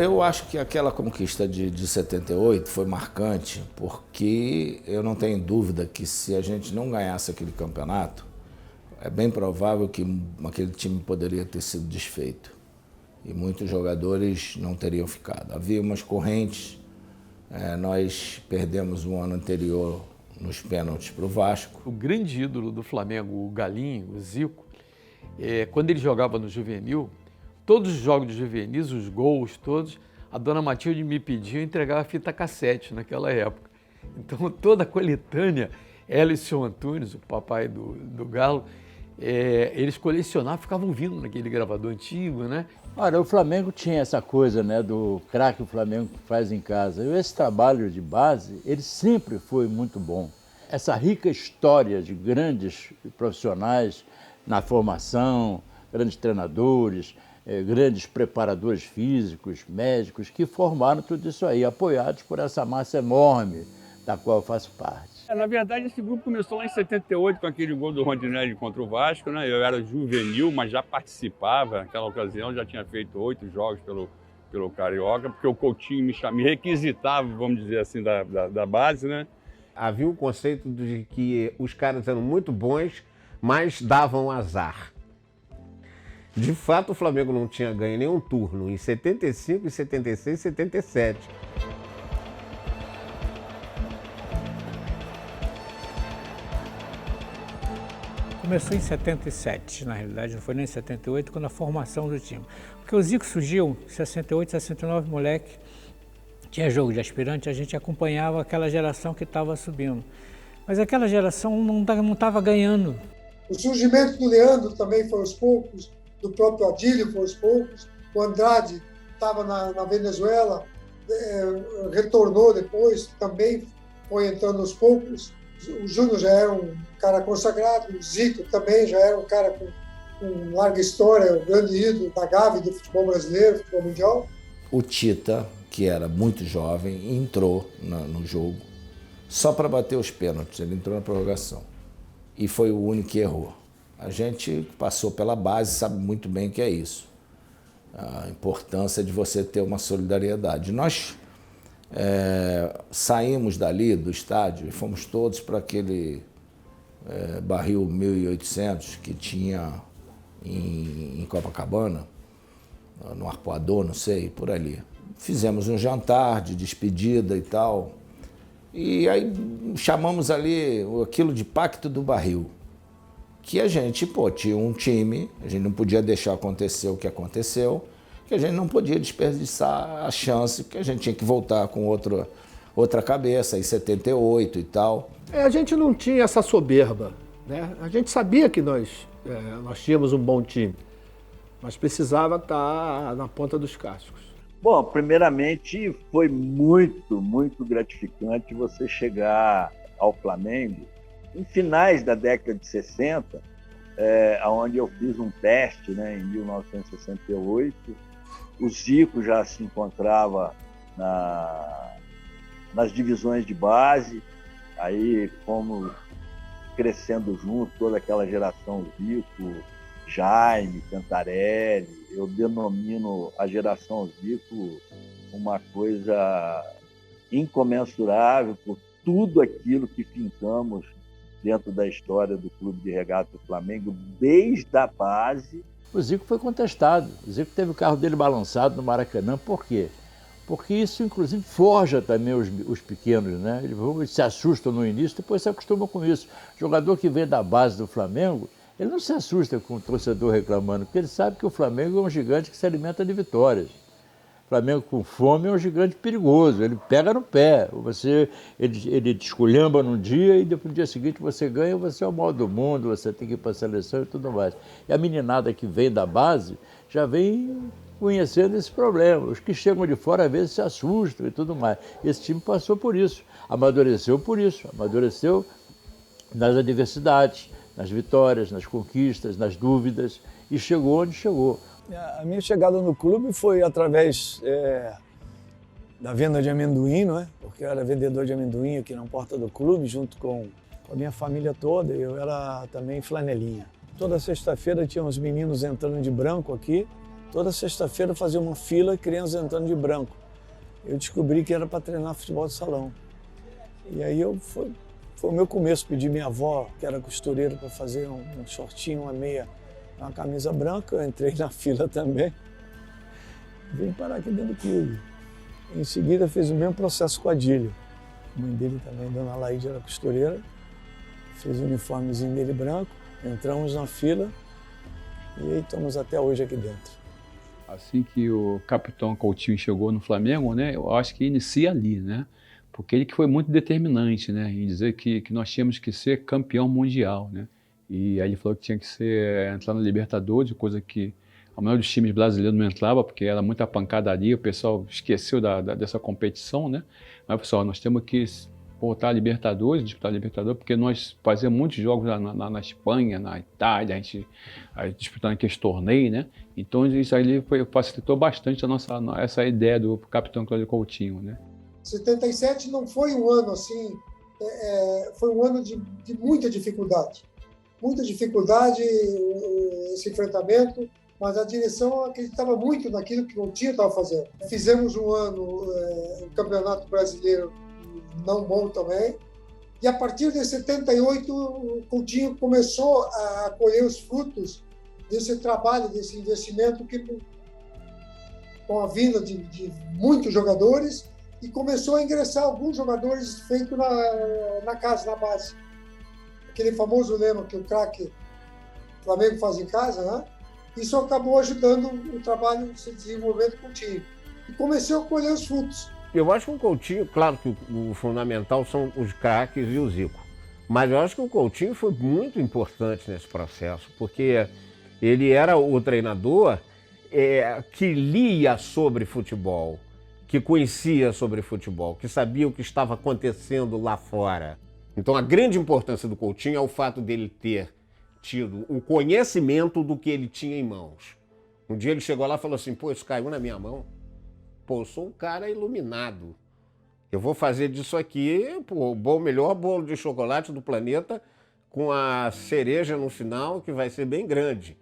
eu acho que aquela conquista de 78 foi marcante, porque eu não tenho dúvida que se a gente não ganhasse aquele campeonato, é bem provável que aquele time poderia ter sido desfeito. E muitos jogadores não teriam ficado. Havia umas correntes, nós perdemos um ano anterior nos pênaltis para o Vasco. O grande ídolo do Flamengo, o Galinho, o Zico, quando ele jogava no juvenil, todos os jogos de juvenis, os gols todos, a dona Matilde me pediu entregar a fita cassete naquela época. Então toda a coletânea, ela e o seu Antunes, o papai do Galo, eles colecionavam, ficavam ouvindo naquele gravador antigo, né? Olha, o Flamengo tinha essa coisa, né, do craque o Flamengo faz em casa. Esse trabalho de base, ele sempre foi muito bom. Essa rica história de grandes profissionais na formação, grandes treinadores, grandes preparadores físicos, médicos, que formaram tudo isso aí, apoiados por essa massa enorme da qual eu faço parte. Na verdade, esse grupo começou lá em 78 com aquele gol do Rondinelli contra o Vasco, né? Eu era juvenil, mas já participava. Naquela ocasião, já tinha feito 8 jogos pelo Carioca, porque o Coutinho me requisitava, vamos dizer assim, da base, né? Havia um conceito de que os caras eram muito bons, mas davam azar. De fato, o Flamengo não tinha ganho nenhum turno em 75, 76 e 77. Começou em 77, na realidade, não foi nem em 78, quando a formação do time. Porque o Zico surgiu em 68, 69, moleque, tinha jogo de aspirante, a gente acompanhava aquela geração que estava subindo. Mas aquela geração não estava ganhando. O surgimento do Leandro também foi aos poucos, do próprio Adílio foi aos poucos, o Andrade estava na Venezuela, retornou depois, também foi entrando aos poucos. O Júnior já era um cara consagrado, o Zico também já era um cara com larga história, um grande ídolo da Gávea do futebol brasileiro, futebol mundial. O Tita, que era muito jovem, entrou no jogo só para bater os pênaltis, ele entrou na prorrogação e foi o único que errou. A gente passou pela base, sabe muito bem o que é isso, a importância de você ter uma solidariedade. Nós saímos dali do estádio e fomos todos para aquele barril 1800 que tinha em Copacabana, no Arpoador, não sei, por ali. Fizemos um jantar de despedida e tal, e aí chamamos ali aquilo de Pacto do Barril, que a gente, tinha um time, a gente não podia deixar acontecer o que aconteceu, que a gente não podia desperdiçar a chance, que a gente tinha que voltar com outra cabeça, em 78 e tal. A gente não tinha essa soberba, né? A gente sabia que nós tínhamos um bom time, mas precisava estar na ponta dos cascos. Bom, primeiramente foi muito, muito gratificante você chegar ao Flamengo em finais da década de 60, onde eu fiz um teste, né, em 1968. O Zico já se encontrava nas divisões de base, aí fomos crescendo junto, toda aquela geração Zico, Jaime, Cantarelli. Eu denomino a geração Zico uma coisa incomensurável por tudo aquilo que fincamos dentro da história do Clube de Regatas do Flamengo, desde a base. O Zico foi contestado. O Zico teve o carro dele balançado no Maracanã. Por quê? Porque isso, inclusive, forja também os pequenos, né? Eles se assustam no início, depois se acostumam com isso. O jogador que vem da base do Flamengo, ele não se assusta com o torcedor reclamando, porque ele sabe que o Flamengo é um gigante que se alimenta de vitórias. O Flamengo com fome é um gigante perigoso, ele pega no pé. Ele te esculhamba num dia e no dia seguinte você ganha, você é o maior do mundo, você tem que ir para a seleção e tudo mais. E a meninada que vem da base já vem conhecendo esse problema. Os que chegam de fora às vezes se assustam e tudo mais. Esse time passou por isso, amadureceu nas adversidades, nas vitórias, nas conquistas, nas dúvidas e chegou onde chegou. A minha chegada no clube foi através da venda de amendoim, não é? Porque eu era vendedor de amendoim aqui na porta do clube, junto com a minha família toda, e eu era também flanelinha. Toda sexta-feira tinha uns meninos entrando de branco aqui, Toda sexta-feira fazia uma fila, crianças entrando de branco. Eu descobri que era para treinar futebol de salão. E aí foi o meu começo, pedi minha avó, que era costureira, para fazer um shortinho, uma meia, uma camisa branca. Eu entrei na fila também. Vim parar aqui dentro do clube. Em seguida fez o mesmo processo com a Adílio. A mãe dele também, Dona Laíde, era costureira. Fez o uniformezinho dele branco, entramos na fila e aí estamos até hoje aqui dentro. Assim que o capitão Coutinho chegou no Flamengo, né, eu acho que inicia ali, né? Porque ele que foi muito determinante, né, em dizer que nós tínhamos que ser campeão mundial, né? E aí ele falou que tinha que entrar na Libertadores, coisa que a maioria dos times brasileiros não entrava, porque era muita pancadaria, o pessoal esqueceu dessa competição, né? Mas, pessoal, nós temos que voltar a Libertadores, disputar a Libertadores, porque nós fazíamos muitos jogos na Espanha, na Itália, a gente disputando aqueles torneios, né? Então isso aí facilitou bastante essa ideia do capitão Cláudio Coutinho, né? 77 não foi um ano assim, foi um ano de muita dificuldade. Muita dificuldade esse enfrentamento, mas a direção acreditava muito naquilo que o Coutinho estava fazendo. Fizemos um ano o Campeonato Brasileiro não bom também, e a partir de 78 o Coutinho começou a colher os frutos desse trabalho, desse investimento que, com a vinda de muitos jogadores, e começou a ingressar alguns jogadores feitos na casa, na base. Aquele famoso lema que o craque Flamengo faz em casa, né? Isso acabou ajudando o trabalho de se desenvolver do Coutinho. E começou a colher os frutos. Eu acho que o Coutinho, claro que o fundamental são os craques e o Zico, mas eu acho que o Coutinho foi muito importante nesse processo, porque ele era o treinador que lia sobre futebol, que conhecia sobre futebol, que sabia o que estava acontecendo lá fora. Então a grande importância do Coutinho é o fato dele ter tido o conhecimento do que ele tinha em mãos. Um dia ele chegou lá e falou assim, pô, isso caiu na minha mão. Pô, eu sou um cara iluminado. Eu vou fazer disso aqui, pô, o melhor bolo de chocolate do planeta, com a cereja no final, que vai ser bem grande,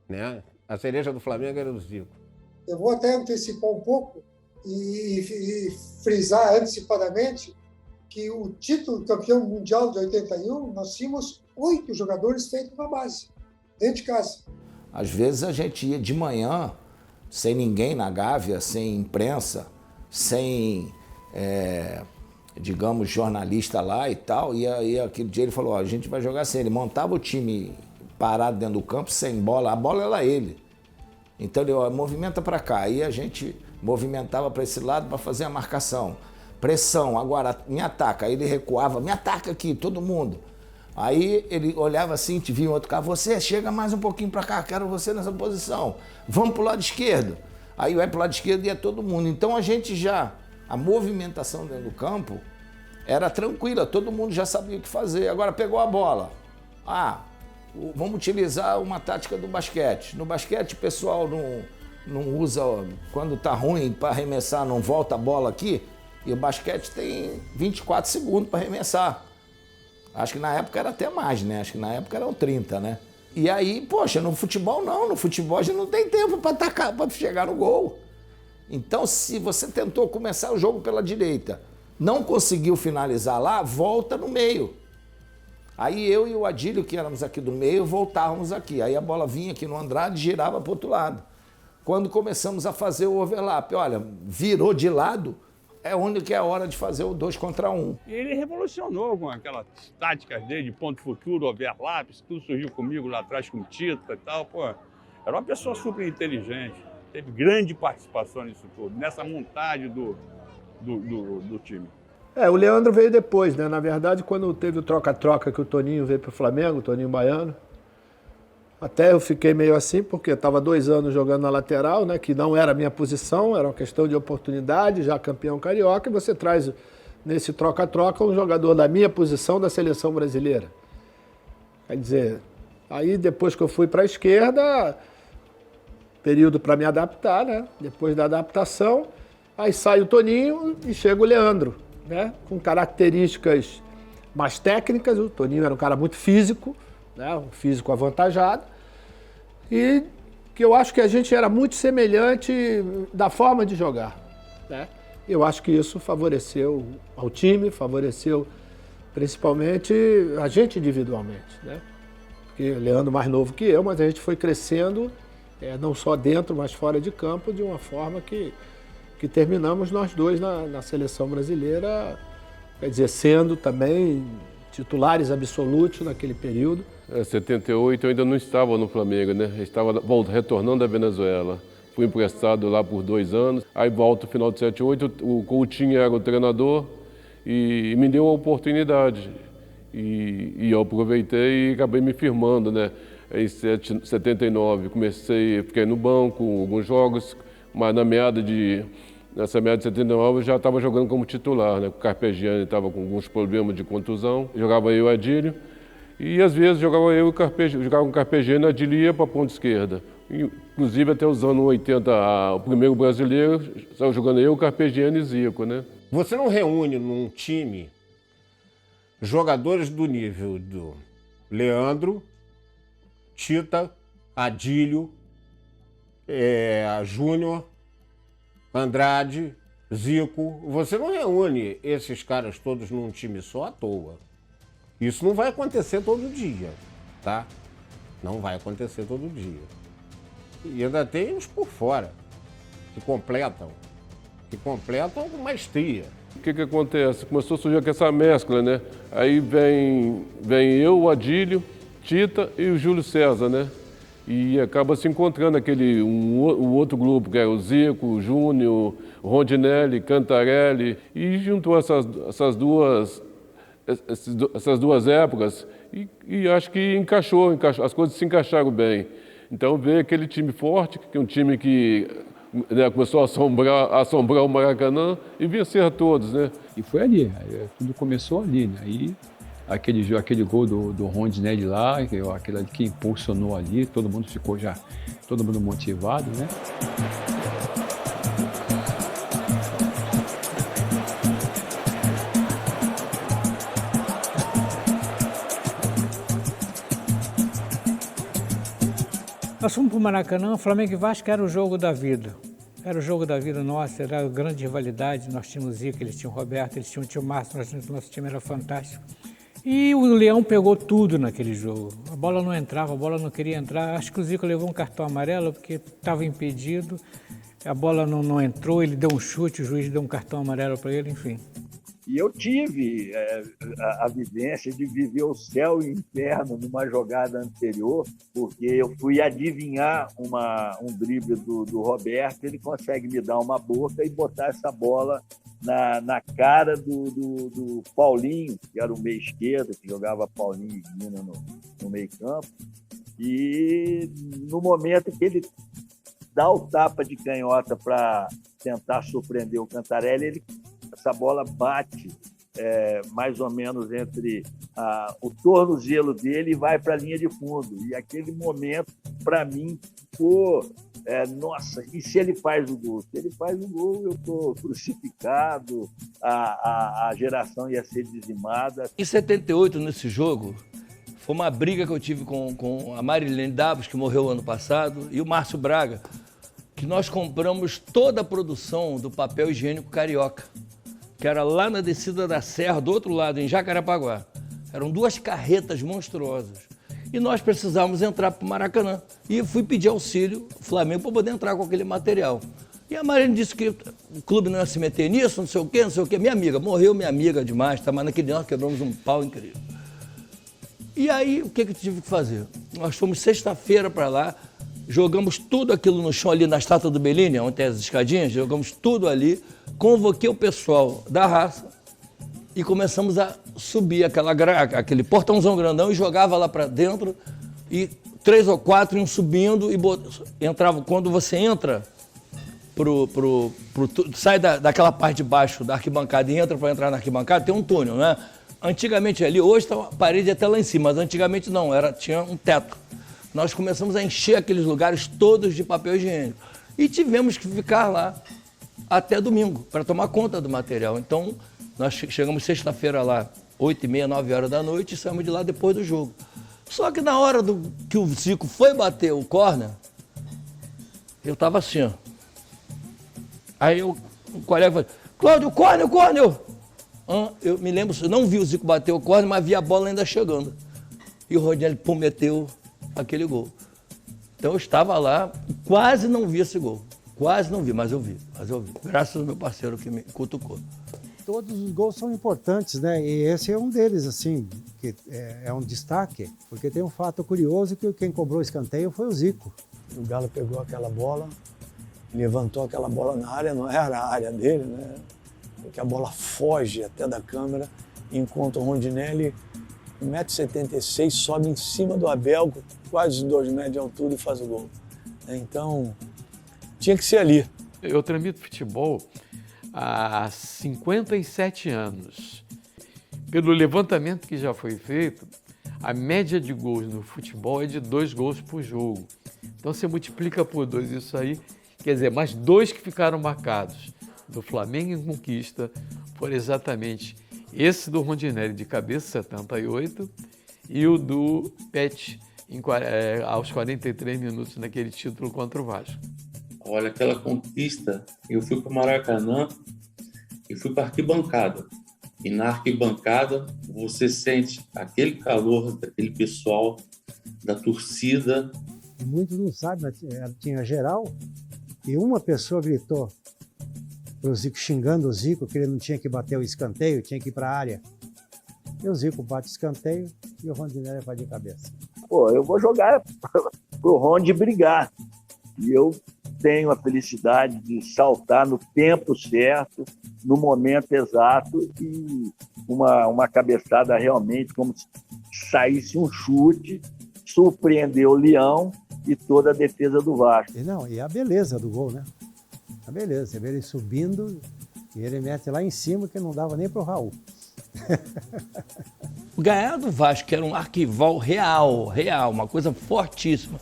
né? A cereja do Flamengo era do Zico. Eu vou até antecipar um pouco e frisar antecipadamente que o título campeão mundial de 81, nós tínhamos 8 jogadores feitos na base, dentro de casa. Às vezes a gente ia de manhã, sem ninguém na Gávea, sem imprensa, sem, digamos, jornalista lá e tal, e aí aquele dia ele falou, ó, a gente vai jogar assim, ele montava o time parado dentro do campo, sem bola, a bola era ele. Então ele, ó, movimenta para cá, aí a gente movimentava para esse lado para fazer a marcação. Pressão, agora me ataca, aí ele recuava, me ataca aqui, todo mundo. Aí ele olhava assim, te via um outro cara, você chega mais um pouquinho para cá, quero você nessa posição, vamos para o lado esquerdo. Aí vai para o lado esquerdo e ia todo mundo. Então a movimentação dentro do campo era tranquila, todo mundo já sabia o que fazer. Agora pegou a bola, vamos utilizar uma tática do basquete. No basquete o pessoal não usa, quando tá ruim para arremessar, não volta a bola aqui, e o basquete tem 24 segundos para arremessar. Acho que na época era até mais, né? Acho que na época eram 30, né? E aí, poxa, no futebol não. No futebol a gente não tem tempo para atacar, para chegar no gol. Então, se você tentou começar o jogo pela direita, não conseguiu finalizar lá, volta no meio. Aí eu e o Adílio, que éramos aqui do meio, voltávamos aqui. Aí a bola vinha aqui no Andrade e girava para o outro lado. Quando começamos a fazer o overlap, olha, virou de lado, é onde que é a hora de fazer o 2 contra 1. E ele revolucionou com aquelas táticas dele de ponto futuro, overlaps, tudo surgiu comigo lá atrás com o Tita e tal. Pô, era uma pessoa super inteligente, teve grande participação nisso tudo, nessa montagem do time. O Leandro veio depois, né? Na verdade, quando teve o troca-troca que o Toninho veio para o Flamengo, o Toninho Baiano, até eu fiquei meio assim, porque estava 2 anos jogando na lateral, né, que não era a minha posição, era uma questão de oportunidade, já campeão carioca, e você traz nesse troca-troca um jogador da minha posição da seleção brasileira. Quer dizer, aí depois que eu fui para a esquerda, período para me adaptar, né? Depois da adaptação, aí sai o Toninho e chega o Leandro, né? Com características mais técnicas. O Toninho era um cara muito físico, né? Um físico avantajado, e que eu acho que a gente era muito semelhante da forma de jogar, né? Eu acho que isso favoreceu ao time, favoreceu principalmente a gente individualmente, né? Porque o Leandro mais novo que eu, mas a gente foi crescendo, não só dentro, mas fora de campo, de uma forma que terminamos nós dois na seleção brasileira, quer dizer, sendo também titulares absolutos naquele período. Em 78 eu ainda não estava no Flamengo, né? Eu estava retornando da Venezuela. Fui emprestado lá por 2 anos, aí volto no final de 78, o Coutinho era o treinador e me deu a oportunidade. E eu aproveitei e acabei me firmando, né? Em 79 fiquei no banco, alguns jogos, mas nessa meada de 79 eu já estava jogando como titular, né? O Carpegiani estava com alguns problemas de contusão, jogava eu e Adílio, e às vezes jogava com o Carpegiani e Adílio ia para a ponta esquerda. Inclusive até os anos 80, o primeiro brasileiro, estava jogando eu, Carpegiani e Zico, né? Você não reúne num time jogadores do nível do Leandro, Tita, Adílio, Júnior, Andrade, Zico. Você não reúne esses caras todos num time só à toa. Isso não vai acontecer todo dia, tá? Não vai acontecer todo dia. E ainda tem uns por fora, que completam com maestria. O que acontece? Começou a surgir essa mescla, né? Aí vem eu, o Adílio, Tita e o Júlio César, né? E acaba se encontrando o outro grupo, que é o Zico, o Júnior, o Rondinelli, Cantarelli, e juntou essas duas épocas e acho que encaixou, as coisas se encaixaram bem. Então veio aquele time forte, que é um time que, né, começou a assombrar o Maracanã e vencer a todos, né? E foi ali, tudo começou ali, né? Aí aquele gol do Rondinelli lá, aquele ali que impulsionou ali, todo mundo ficou todo mundo motivado, né? Nós fomos para o Maracanã, Flamengo e Vasco era o jogo da vida. Era o jogo da vida nosso, era a grande rivalidade. Nós tínhamos o Zico, eles tinham o Roberto, eles tinham o tio Márcio, nosso time era fantástico. E o Leão pegou tudo naquele jogo. A bola não entrava, a bola não queria entrar. Acho que o Zico levou um cartão amarelo porque estava impedido. A bola não entrou, ele deu um chute, o juiz deu um cartão amarelo para ele, enfim. E eu tive a vivência de viver o céu e o inferno numa jogada anterior, porque eu fui adivinhar um drible do Roberto, ele consegue me dar uma boca e botar essa bola na cara do Paulinho, que era o meio esquerdo, que jogava Paulinho e Guina no meio campo. E no momento que ele dá o tapa de canhota para tentar surpreender o Cantarelli, essa bola bate mais ou menos entre o tornozelo dele e vai para a linha de fundo. E aquele momento, para mim, nossa, e se ele faz o gol? Se ele faz o gol, eu estou crucificado, a geração ia ser dizimada. Em 78, nesse jogo, foi uma briga que eu tive com a Marilene Davos, que morreu ano passado, e o Márcio Braga, que nós compramos toda a produção do papel higiênico carioca, que era lá na descida da Serra, do outro lado, em Jacarepaguá. Eram 2 carretas monstruosas. E nós precisávamos entrar para o Maracanã. E eu fui pedir auxílio ao Flamengo para poder entrar com aquele material. E a Marilene disse que o clube não ia se meter nisso, não sei o quê. Minha amiga, morreu minha amiga demais, mas naquele dia nós quebramos um pau incrível. E aí, o que eu tive que fazer? Nós fomos sexta-feira para lá, jogamos tudo aquilo no chão ali na estátua do Bellini, onde tem as escadinhas, jogamos tudo ali, convoquei o pessoal da raça e começamos a subir aquele portãozão grandão e jogava lá para dentro e 3 ou 4 iam subindo e entrava. Quando você entra, sai daquela parte de baixo da arquibancada e entra para entrar na arquibancada, tem um túnel, né? Antigamente ali, hoje está a parede até lá em cima, mas antigamente não, tinha um teto. Nós começamos a encher aqueles lugares todos de papel higiênico. E tivemos que ficar lá até domingo, para tomar conta do material. Então, nós chegamos sexta-feira lá, 8h30, 9 horas da noite, e saímos de lá depois do jogo. Só que na hora que o Zico foi bater o córner, Eu estava assim, ó. Aí o colega falou, Cláudio, córner! Eu me lembro, eu não vi o Zico bater o córner, mas vi a bola ainda chegando. E o Rondinelli meteu aquele gol. Então eu estava lá, quase não vi esse gol. Quase não vi, mas eu vi. Graças ao meu parceiro que me cutucou. Todos os gols são importantes, né? E esse é um deles, assim, que é um destaque, porque tem um fato curioso que quem cobrou o escanteio foi o Zico. O Galo pegou aquela bola, levantou aquela bola na área, não era a área dele, né? Porque a bola foge até da câmera, enquanto o Rondinelli, 1,76 m, sobe em cima do Abel, quase 2 metros de altura e faz o gol. Então, tinha que ser ali. Eu tramito futebol há 57 anos. Pelo levantamento que já foi feito, a média de gols no futebol é de 2 gols por jogo. Então você multiplica por 2 isso aí, quer dizer, mais 2 que ficaram marcados do Flamengo em conquista foram exatamente esse do Rondinelli de cabeça, 78, e o do Pet aos 43 minutos naquele título contra o Vasco. Olha, aquela conquista, eu fui para o Maracanã e fui para a arquibancada. E na arquibancada você sente aquele calor daquele pessoal, da torcida. Muitos não sabem, mas tinha geral e uma pessoa gritou para o Zico, xingando o Zico, que ele não tinha que bater o escanteio, tinha que ir para a área. E o Zico bate o escanteio e o Rondinelli vai de cabeça. Pô, eu vou jogar pro Rondi brigar. E eu tenho a felicidade de saltar no tempo certo, no momento exato, e uma cabeçada realmente como se saísse um chute, surpreendeu o Leão e toda a defesa do Vasco. E a beleza do gol, né? A beleza, você vê ele subindo e ele mete lá em cima que não dava nem pro Raul. Ganhar do Vasco, que era um arquival real, uma coisa fortíssima,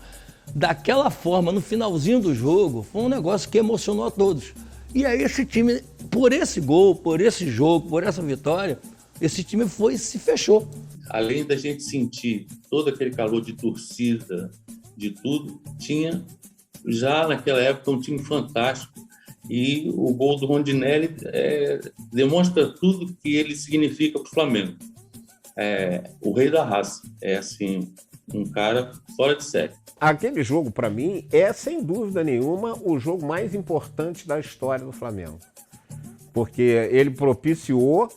daquela forma, no finalzinho do jogo, foi um negócio que emocionou a todos. E aí esse time, por esse gol, por esse jogo, por essa vitória, esse time se fechou. Além da gente sentir todo aquele calor de torcida, de tudo, tinha já naquela época um time fantástico. E o gol do Rondinelli demonstra tudo que ele significa para o Flamengo. O rei da raça. É assim, um cara fora de série. Aquele jogo, para mim, é sem dúvida nenhuma o jogo mais importante da história do Flamengo. Porque ele propiciou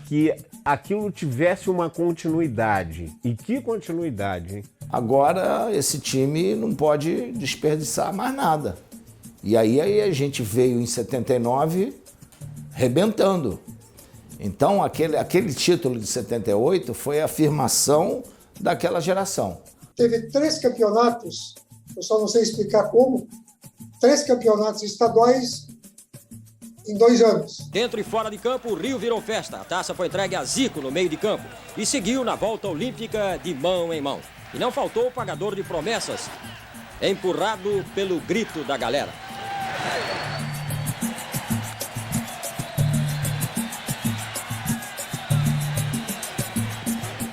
que aquilo tivesse uma continuidade. E que continuidade, hein? Agora, esse time não pode desperdiçar mais nada. E aí a gente veio em 79 rebentando. Então, aquele título de 78 foi a afirmação daquela geração. Teve 3 campeonatos, eu só não sei explicar como, 3 campeonatos estaduais em 2 anos. Dentro e fora de campo, o Rio virou festa. A taça foi entregue a Zico no meio de campo e seguiu na volta olímpica de mão em mão. E não faltou o pagador de promessas, empurrado pelo grito da galera.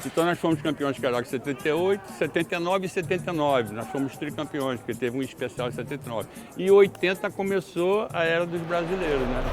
Então nós fomos campeões carioca em 78, 79 e 79. Nós fomos tricampeões, porque teve um especial em 79. E em 80 começou a era dos brasileiros, né?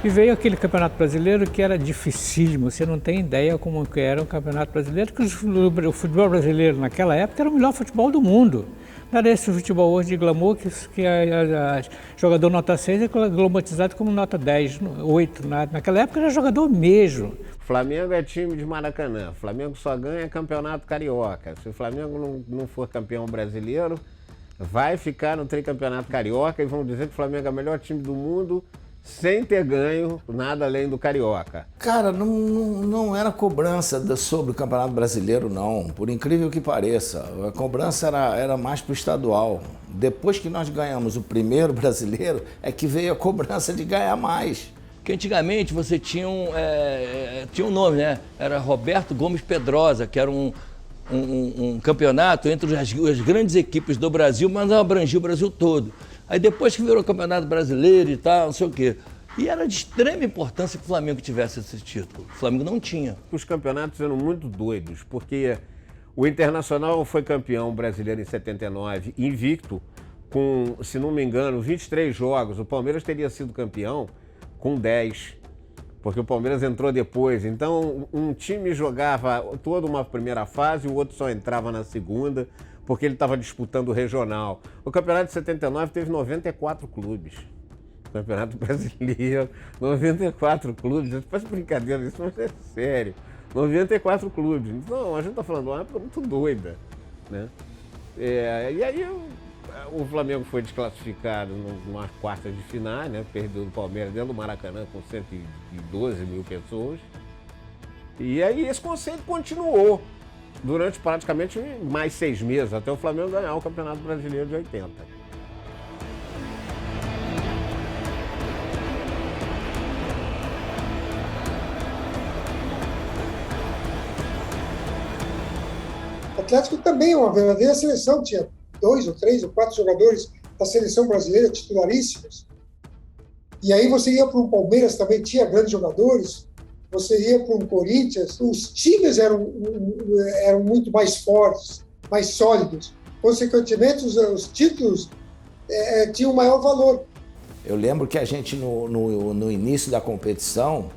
E veio aquele Campeonato Brasileiro que era dificílimo, você não tem ideia como que era o Campeonato Brasileiro, que o futebol brasileiro naquela época era o melhor futebol do mundo. Não era esse futebol hoje de glamour que jogador nota 6 é glamorizado como nota 10, 8. Naquela época era jogador mesmo. Flamengo é time de Maracanã, Flamengo só ganha campeonato carioca. Se o Flamengo não for campeão brasileiro, vai ficar no tricampeonato carioca e vão dizer que o Flamengo é o melhor time do mundo, sem ter ganho nada além do Carioca. Cara, não era cobrança sobre o Campeonato Brasileiro, não. Por incrível que pareça. A cobrança era mais pro estadual. Depois que nós ganhamos o primeiro brasileiro, é que veio a cobrança de ganhar mais. Porque antigamente você tinha um nome, né? Era Roberto Gomes Pedrosa, que era um campeonato entre as grandes equipes do Brasil, mas não abrangia o Brasil todo. Aí depois que virou Campeonato Brasileiro e tal, não sei o quê. E era de extrema importância que o Flamengo tivesse esse título. O Flamengo não tinha. Os campeonatos eram muito doidos, porque o Internacional foi campeão brasileiro em 79, invicto, com, se não me engano, 23 jogos. O Palmeiras teria sido campeão com 10, porque o Palmeiras entrou depois. Então, um time jogava toda uma primeira fase, o outro só entrava na segunda, porque ele estava disputando o regional. O campeonato de 79 teve 94 clubes. O Campeonato Brasileiro, 94 clubes. Isso faz brincadeira, isso não é sério. 94 clubes. Então, a gente está falando de uma época muito doida, né? E aí o Flamengo foi desclassificado nas quartas de final, né? Perdeu do Palmeiras dentro do Maracanã com 112 mil pessoas. E aí esse conceito continuou durante praticamente mais 6 meses, até o Flamengo ganhar o Campeonato Brasileiro de 80. O Atlético também é uma verdadeira seleção, tinha 2 ou 3 ou 4 jogadores da seleção brasileira titularíssimos. E aí você ia para um Palmeiras, também tinha grandes jogadores, você ia para um Corinthians, os times eram muito mais fortes, mais sólidos. Consequentemente, os títulos tinham maior valor. Eu lembro que a gente, no início da competição,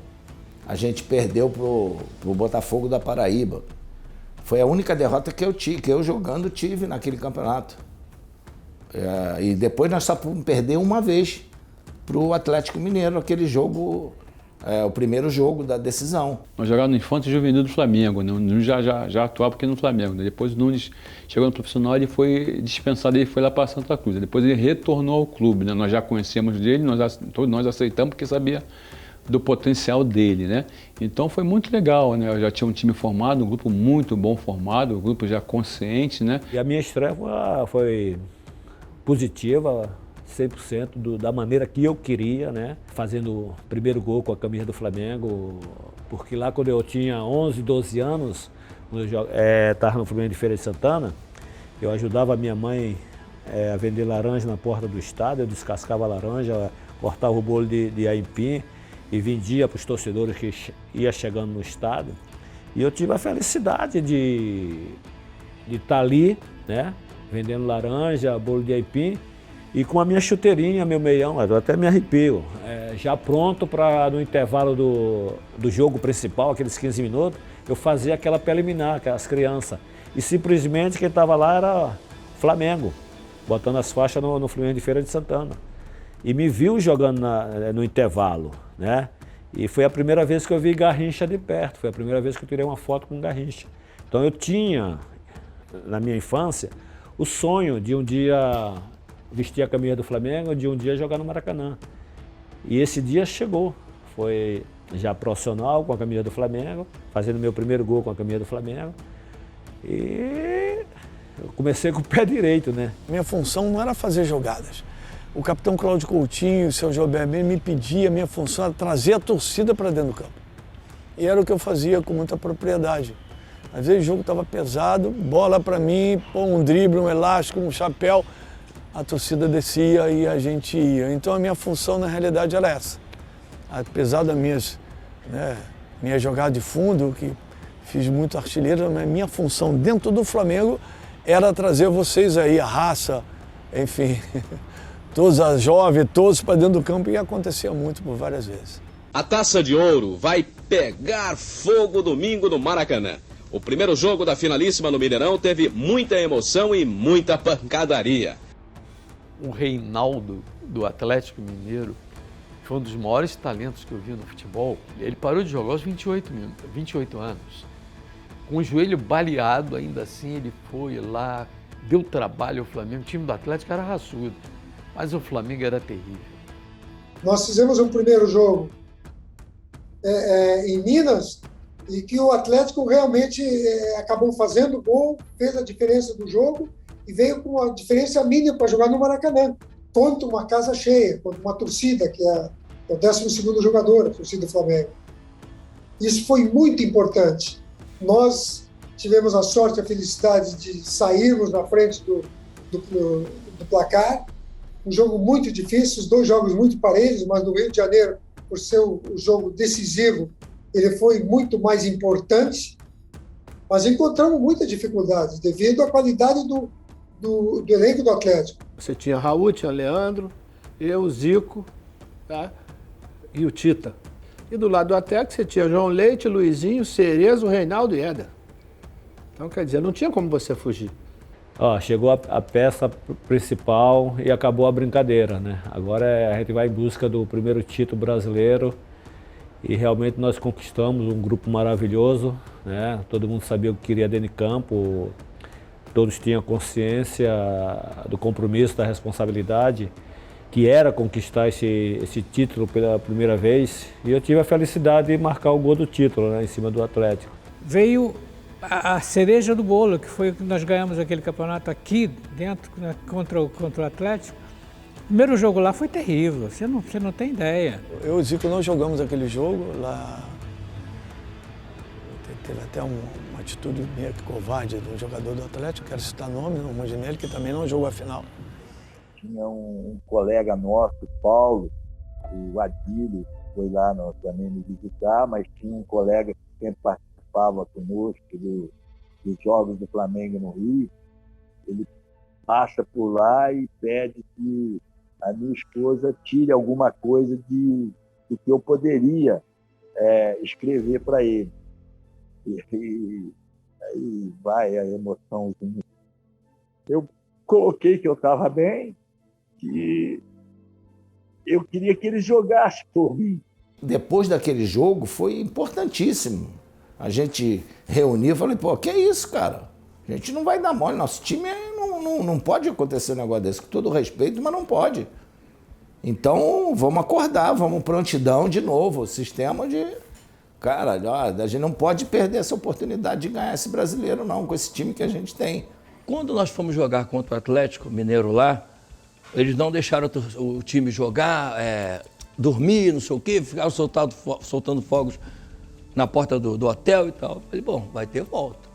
a gente perdeu pro Botafogo da Paraíba. Foi a única derrota que eu jogando tive naquele campeonato. E depois nós só perdemos uma vez para o Atlético Mineiro, aquele jogo, o primeiro jogo da decisão. Nós jogávamos no Infante e Juvenil do Flamengo, né? O Nunes já atuava aqui no Flamengo, né? Depois o Nunes chegou no profissional, ele foi dispensado, ele foi lá para Santa Cruz. Depois ele retornou ao clube, né? Nós já conhecemos dele, todos nós aceitamos porque sabia do potencial dele, né? Então foi muito legal, né? Eu já tinha um time formado, um grupo muito bom formado, um grupo já consciente, né? E a minha estreia foi positiva, 100% da maneira que eu queria, né? Fazendo o primeiro gol com a camisa do Flamengo, porque lá quando eu tinha 11, 12 anos, quando eu estava no Flamengo de Feira de Santana, eu ajudava a minha mãe a vender laranja na porta do estádio, eu descascava a laranja, cortava o bolo de aipim, e vendia para os torcedores que ia chegando no estádio. E eu tive a felicidade de estar ali, né, vendendo laranja, bolo de aipim, e com a minha chuteirinha, meu meião, eu até me arrepio, já pronto para, no intervalo do jogo principal, aqueles 15 minutos, eu fazia aquela preliminar, aquelas crianças. E simplesmente quem estava lá era Flamengo, botando as faixas no Flamengo de Feira de Santana. E me viu jogando no intervalo, né? E foi a primeira vez que eu vi Garrincha de perto, foi a primeira vez que eu tirei uma foto com Garrincha. Então eu tinha, na minha infância, o sonho de um dia vestir a camisa do Flamengo, de um dia jogar no Maracanã. E esse dia chegou, foi já profissional com a camisa do Flamengo, fazendo meu primeiro gol com a camisa do Flamengo. E eu comecei com o pé direito, né? Minha função não era fazer jogadas. O capitão Cláudio Coutinho, o seu Gilberto me pedia, minha função era trazer a torcida para dentro do campo. E era o que eu fazia com muita propriedade. Às vezes o jogo estava pesado, bola para mim, um drible, um elástico, um chapéu, a torcida descia e a gente ia. Então a minha função na realidade era essa. Apesar das minhas jogadas de fundo, que fiz muito artilheiro, mas minha função dentro do Flamengo era trazer vocês aí, a raça, enfim... Todos as jovens, todos para dentro do campo, e acontecia muito por várias vezes. A Taça de Ouro vai pegar fogo domingo no Maracanã. O primeiro jogo da finalíssima no Mineirão teve muita emoção e muita pancadaria. O Reinaldo, do Atlético Mineiro, foi um dos maiores talentos que eu vi no futebol. Ele parou de jogar aos 28 anos. Com o joelho baleado, ainda assim ele foi lá, deu trabalho ao Flamengo. O time do Atlético era raçudo. Mas o Flamengo era terrível. Nós fizemos um primeiro jogo em Minas e que o Atlético realmente acabou fazendo gol, fez a diferença do jogo e veio com uma diferença mínima para jogar no Maracanã, contra uma casa cheia, contra uma torcida, que é o 12º jogador, a torcida do Flamengo. Isso foi muito importante. Nós tivemos a sorte e a felicidade de sairmos na frente do placar, um jogo muito difícil, os 2 jogos muito parelhos, mas no Rio de Janeiro, por ser o jogo decisivo, ele foi muito mais importante, mas encontramos muitas dificuldades devido à qualidade do elenco do Atlético. Você tinha Raul, tinha Leandro, eu, Zico, tá? E o Tita. E do lado do Atlético você tinha João Leite, Luizinho, Cerezo, Reinaldo e Éder. Então, quer dizer, não tinha como você fugir. Chegou a peça principal e acabou a brincadeira, né? Agora a gente vai em busca do primeiro título brasileiro e realmente nós conquistamos um grupo maravilhoso, né? Todo mundo sabia o que queria dentro de campo, todos tinham consciência do compromisso, da responsabilidade que era conquistar esse título pela primeira vez, e eu tive a felicidade de marcar o gol do título, né, em cima do Atlético. Veio a cereja do bolo, que foi que nós ganhamos aquele campeonato aqui dentro, né, contra o Atlético. O primeiro jogo lá foi terrível, você não tem ideia. Eu e o Zico não jogamos aquele jogo lá. Teve até uma atitude meio que covarde do jogador do Atlético, quero citar nome, o Rondinelli, que também não jogou a final. Tinha um colega nosso, Paulo, o Adílio, foi lá também me visitar, mas tinha um colega que sempre participava conosco dos jogos do Flamengo no Rio. Ele passa por lá e pede que a minha esposa tire alguma coisa do que eu poderia escrever para ele. E aí vai a emoçãozinha. Eu coloquei que eu estava bem, que eu queria que ele jogasse por mim. Depois daquele jogo foi importantíssimo. A gente reuniu e falei, pô, que é isso, cara? A gente não vai dar mole, nosso time não pode acontecer um negócio desse, com todo respeito, mas não pode. Então vamos acordar, vamos prontidão de novo, o sistema de... Cara, a gente não pode perder essa oportunidade de ganhar esse brasileiro não, com esse time que a gente tem. Quando nós fomos jogar contra o Atlético Mineiro lá, eles não deixaram o time jogar, dormir, não sei o quê, ficaram soltando fogos na porta do hotel e tal. Eu falei, bom, vai ter volta.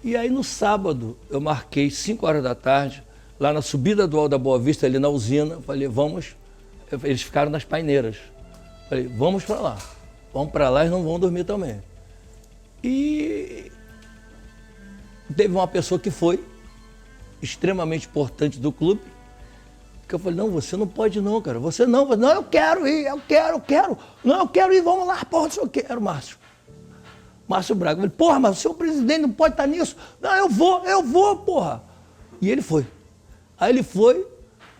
E aí no sábado eu marquei 5 horas da tarde, lá na subida do Alto da Boa Vista, ali na usina. Falei, vamos. Eles ficaram nas paineiras. Falei, vamos para lá. Vamos para lá e não vão dormir também. E teve uma pessoa que foi extremamente importante do clube, que eu falei, não, você não pode não, cara. Você não, eu quero ir, eu quero. Não, eu quero ir, vamos lá, porra, eu quero, Márcio. Márcio Braga. Eu falei, porra, mas o seu presidente não pode estar nisso. Não, eu vou, porra. E ele foi. Aí ele foi,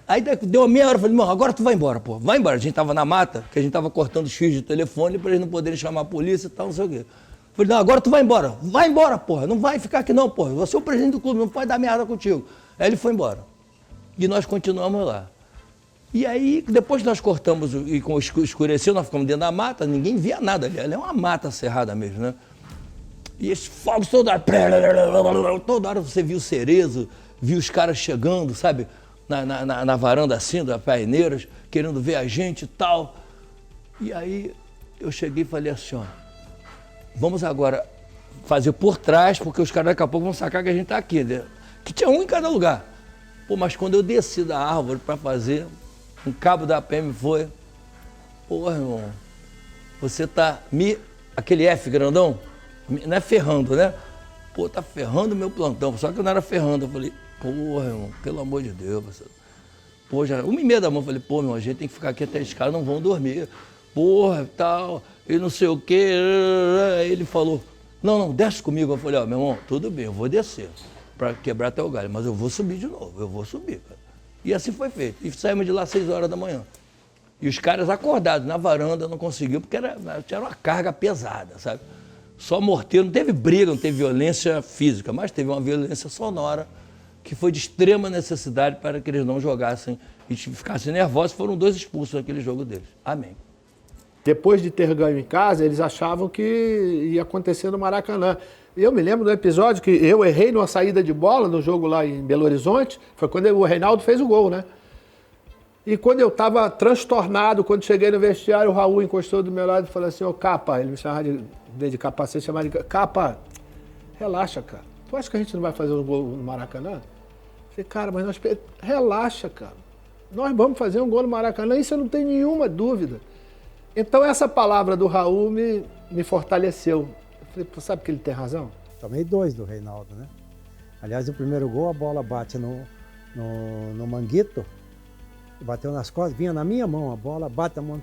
aí deu uma meia hora, eu falei, irmão, agora tu vai embora, porra. Vai embora. A gente tava na mata, que a gente tava cortando X de telefone para eles não poderem chamar a polícia e tal, não sei o quê. Eu falei, não, agora tu vai embora, porra. Não vai ficar aqui não, porra. Você é o presidente do clube, não pode dar merda contigo. Aí ele foi embora. E nós continuamos lá. E aí, depois que nós cortamos e escureceu, nós ficamos dentro da mata, ninguém via nada ali. Ela é uma mata cerrada mesmo, né? E esses fogos toda hora você viu o Cerezo, viu os caras chegando, sabe? Na varanda assim, das paineiras, querendo ver a gente e tal. E aí eu cheguei e falei assim, ó, vamos agora fazer por trás, porque os caras daqui a pouco vão sacar que a gente tá aqui, né? Que tinha um em cada lugar. Pô, mas quando eu desci da árvore para fazer, um cabo da PM foi, porra, irmão, você tá aquele F grandão, não é ferrando, né? Pô, tá ferrando meu plantão, só que eu não era ferrando. Eu falei, porra, irmão, pelo amor de Deus, você... Pô, já 1h30 da manhã, eu falei, pô, meu, a gente tem que ficar aqui até os caras não vão dormir, porra, tal, e não sei o quê. Aí ele falou, não, desce comigo. Eu falei, ó, meu irmão, tudo bem, eu vou descer para quebrar até o galho, mas eu vou subir de novo, eu vou subir, cara. E assim foi feito. E saímos de lá às 6 horas da manhã. E os caras acordados na varanda, não conseguiu, porque era uma carga pesada, sabe? Só morteiro, não teve briga, não teve violência física, mas teve uma violência sonora que foi de extrema necessidade para que eles não jogassem e ficassem nervosos. Foram 2 expulsos naquele jogo deles. Amém. Depois de ter ganho em casa, eles achavam que ia acontecer no Maracanã. Eu me lembro do episódio que eu errei numa saída de bola no jogo lá em Belo Horizonte, foi quando o Reinaldo fez o gol, né? E quando eu estava transtornado, quando cheguei no vestiário, o Raul encostou do meu lado e falou assim, ô Capa, ele me chamava de capacete, chamava de Capa, relaxa, cara. Tu acha que a gente não vai fazer um gol no Maracanã? Eu falei, cara, mas relaxa, cara. Nós vamos fazer um gol no Maracanã, isso eu não tenho nenhuma dúvida. Então essa palavra do Raul me fortaleceu. Eu falei, pô, sabe que ele tem razão? Tomei 2 do Reinaldo, né? Aliás, no primeiro gol a bola bate no Manguito, bateu nas costas, vinha na minha mão a bola, bate a mão.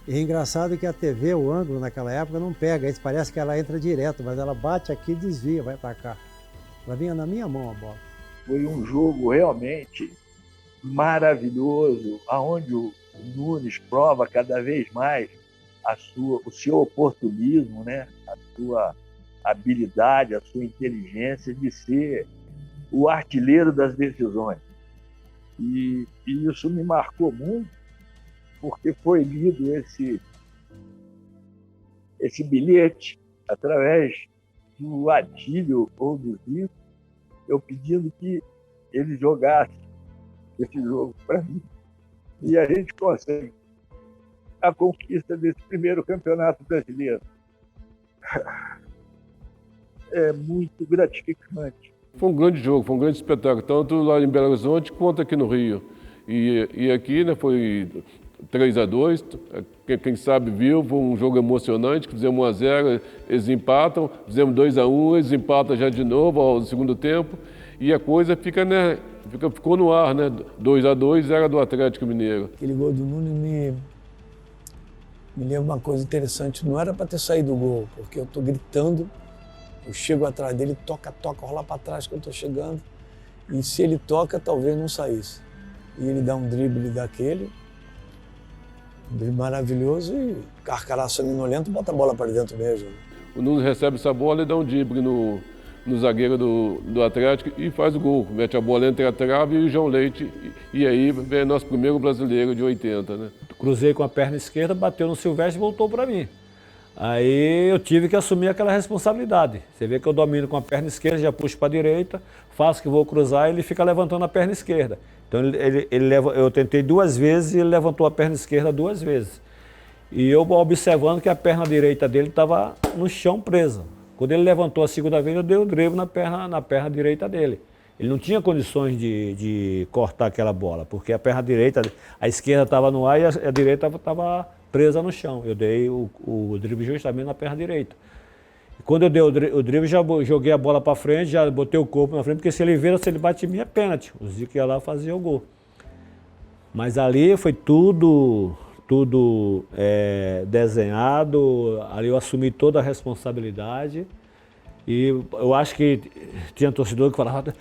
E é engraçado que a TV, o ângulo naquela época não pega, isso parece que ela entra direto, mas ela bate aqui e desvia, vai para cá. Ela vinha na minha mão a bola. Foi um jogo realmente maravilhoso, aonde o Nunes prova cada vez mais o seu oportunismo, né? A sua habilidade, a sua inteligência de ser o artilheiro das decisões. E isso me marcou muito, porque foi lido esse bilhete através do Adílio ou do Zico, eu pedindo que ele jogasse esse jogo para mim. E a gente consegue a conquista desse primeiro campeonato brasileiro. É muito gratificante. Foi um grande jogo, foi um grande espetáculo, tanto lá em Belo Horizonte quanto aqui no Rio. E aqui, né, foi 3-2, quem sabe viu, foi um jogo emocionante, fizemos 1-0, eles empatam, fizemos 2-1, eles empatam já de novo ao segundo tempo, e a coisa fica, né, ficou no ar, né, 2-2 era do Atlético Mineiro. Aquele gol do Nunes me lembra uma coisa interessante, não era para ter saído o gol, porque eu estou gritando, eu chego atrás dele, toca, rola para trás que eu estou chegando, e se ele toca, talvez não saísse. E ele dá um drible daquele, um drible maravilhoso, e carcaraço sanguinolento, bota a bola para dentro mesmo. O Nunes recebe essa bola e dá um drible no zagueiro do Atlético e faz o gol, mete a bola entre a trave e o João Leite, e aí vem nosso primeiro brasileiro de 80, né? Cruzei com a perna esquerda, bateu no Silvestre e voltou para mim. Aí eu tive que assumir aquela responsabilidade. Você vê que eu domino com a perna esquerda, já puxo para a direita, faço que vou cruzar e ele fica levantando a perna esquerda. Então eu tentei 2 vezes e ele levantou a perna esquerda 2 vezes. E eu observando que a perna direita dele estava no chão presa. Quando ele levantou a segunda vez, eu dei o drible na perna direita dele. Ele não tinha condições de cortar aquela bola, porque a perna direita, a esquerda estava no ar e a direita estava presa no chão. Eu dei o drible justamente na perna direita. E quando eu dei o drible, já joguei a bola para frente, já botei o corpo na frente, porque se ele vira, se ele bate em mim, é pênalti. O Zico ia lá e fazia o gol. Mas ali foi tudo desenhado, ali eu assumi toda a responsabilidade. E eu acho que tinha torcedor que falava,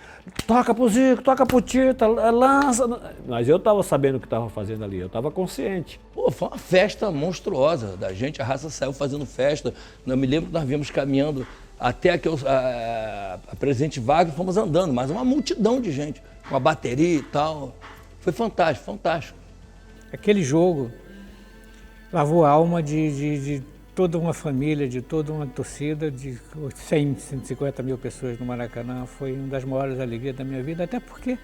toca pro Zico, toca pro Tita, lança. Mas eu estava sabendo o que estava fazendo ali, eu estava consciente. Pô, foi uma festa monstruosa da gente, a raça saiu fazendo festa. Eu me lembro que nós viemos caminhando até a Presidente Vargas, fomos andando, mas uma multidão de gente, com a bateria e tal. Foi fantástico, fantástico. Aquele jogo lavou a alma de toda uma família, de toda uma torcida, de 100, 150 mil pessoas no Maracanã. Foi uma das maiores alegrias da minha vida, até porque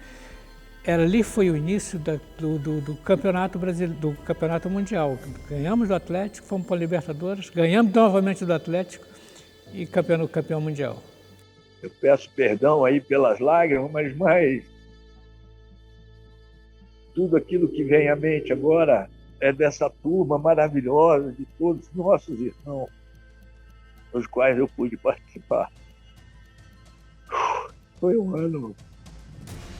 ali foi o início do Campeonato Brasileiro, do Campeonato Mundial. Ganhamos do Atlético, fomos para a Libertadores, ganhamos novamente do Atlético e campeão mundial. Eu peço perdão aí pelas lágrimas, mas tudo aquilo que vem à mente agora é dessa turma maravilhosa, de todos os nossos irmãos, dos quais eu pude participar. Foi um ano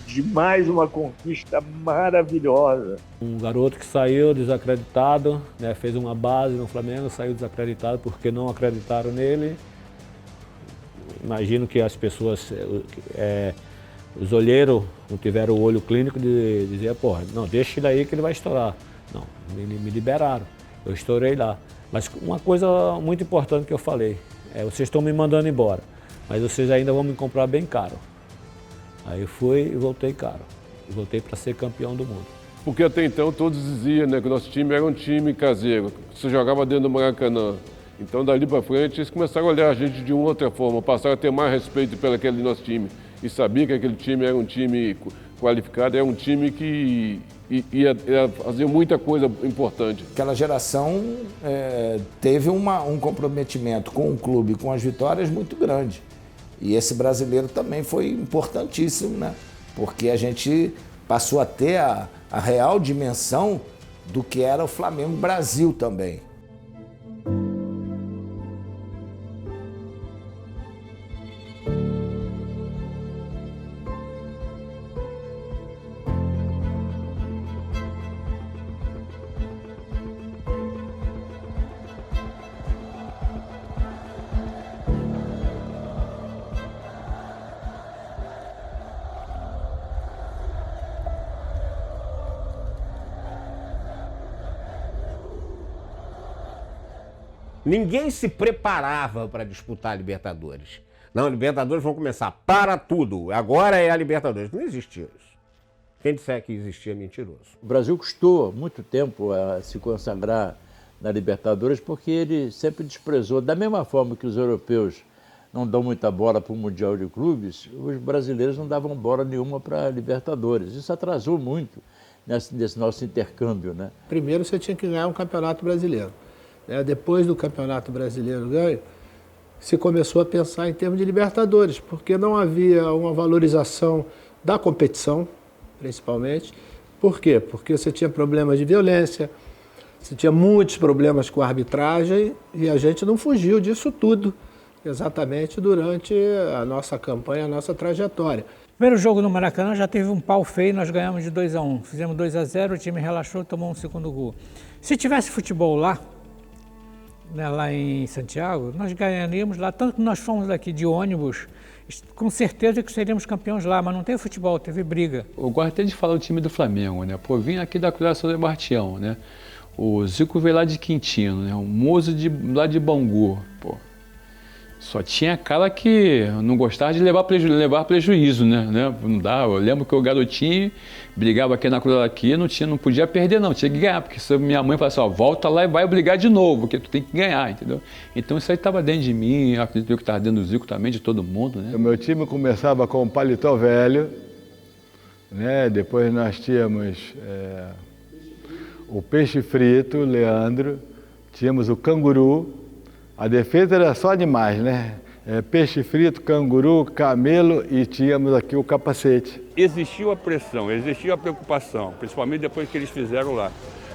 de mais uma conquista maravilhosa. Um garoto que saiu desacreditado, né, fez uma base no Flamengo, saiu desacreditado porque não acreditaram nele. Imagino que as pessoas, os olheiros não tiveram o olho clínico de dizer, porra, não, deixa ele aí que ele vai estourar. Não, me liberaram, eu estourei lá. Mas uma coisa muito importante que eu falei, vocês estão me mandando embora, mas vocês ainda vão me comprar bem caro. Aí fui e voltei caro, e voltei para ser campeão do mundo. Porque até então todos diziam, né, que o nosso time era um time caseiro, você jogava dentro do Maracanã. Então dali para frente eles começaram a olhar a gente de uma outra forma, passaram a ter mais respeito pelo aquele nosso time. E sabia que aquele time era um time qualificado, era um time que ia fazer muita coisa importante. Aquela geração teve um comprometimento com o clube, com as vitórias muito grande. E esse brasileiro também foi importantíssimo, né? Porque a gente passou a ter a real dimensão do que era o Flamengo Brasil também. Ninguém se preparava para disputar a Libertadores. Não, a Libertadores vão começar para tudo. Agora é a Libertadores. Não existia isso. Quem disser que existia é mentiroso. O Brasil custou muito tempo a se consagrar na Libertadores porque ele sempre desprezou. Da mesma forma que os europeus não dão muita bola para o Mundial de Clubes, os brasileiros não davam bola nenhuma para a Libertadores. Isso atrasou muito nesse nosso intercâmbio, né? Primeiro você tinha que ganhar um campeonato brasileiro. Depois do Campeonato Brasileiro ganho, se começou a pensar em termos de Libertadores, porque não havia uma valorização da competição, principalmente. Por quê? Porque você tinha problemas de violência, você tinha muitos problemas com a arbitragem e a gente não fugiu disso tudo, exatamente durante a nossa campanha, a nossa trajetória. Primeiro jogo no Maracanã já teve um pau feio, nós ganhamos de 2-1. Fizemos 2-0, o time relaxou e tomou um segundo gol. Se tivesse futebol lá, lá em Santiago, nós ganharíamos lá, tanto que nós fomos daqui de ônibus, com certeza que seríamos campeões lá, mas não teve futebol, teve briga. Eu gosto até de falar do time do Flamengo, né? Pô, vim aqui da Cruz São Sebastião, né? O Zico veio lá de Quintino, né? O Mozo lá de Bangu, pô. Só tinha cara que não gostava de levar prejuízo, né? Não dá. Eu lembro que o garotinho brigava aqui na cruz aqui, não podia perder não, tinha que ganhar, porque se minha mãe falava assim, ó, volta lá e vai brigar de novo, porque tu tem que ganhar, entendeu? Então isso aí estava dentro de mim, acredito que estava dentro do Zico também, de todo mundo, né? O meu time começava com o Paletó Velho, né? Depois nós tínhamos o Peixe Frito, Leandro, tínhamos o Canguru. A defesa era só demais, né? Peixe frito, canguru, camelo e tínhamos aqui o capacete. Existiu a pressão, existiu a preocupação, principalmente depois que eles fizeram lá.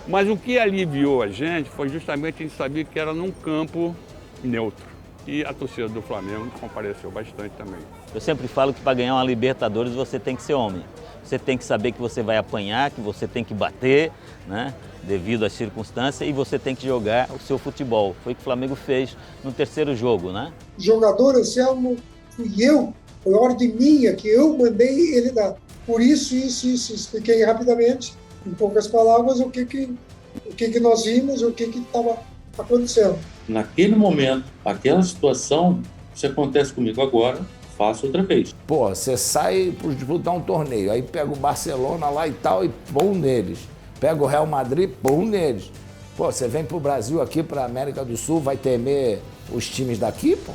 Mas o que aliviou a gente foi justamente a gente saber que era num campo neutro. E a torcida do Flamengo compareceu bastante também. Eu sempre falo que para ganhar uma Libertadores você tem que ser homem. Você tem que saber que você vai apanhar, que você tem que bater, né? Devido às circunstâncias, e você tem que jogar o seu futebol. Foi o que o Flamengo fez no terceiro jogo, né? Jogador, Anselmo, fui eu, foi ordem minha, que eu mandei ele dar. Por isso. Expliquei rapidamente, em poucas palavras, o que nós vimos, o que estava acontecendo. Naquele momento, aquela situação, se acontece comigo agora, faço outra vez. Pô, você sai para disputar um torneio, aí pega o Barcelona lá e tal, e pum neles. Pega o Real Madrid, pum neles. Pô, você vem pro Brasil aqui, pra América do Sul, vai temer os times daqui, pô?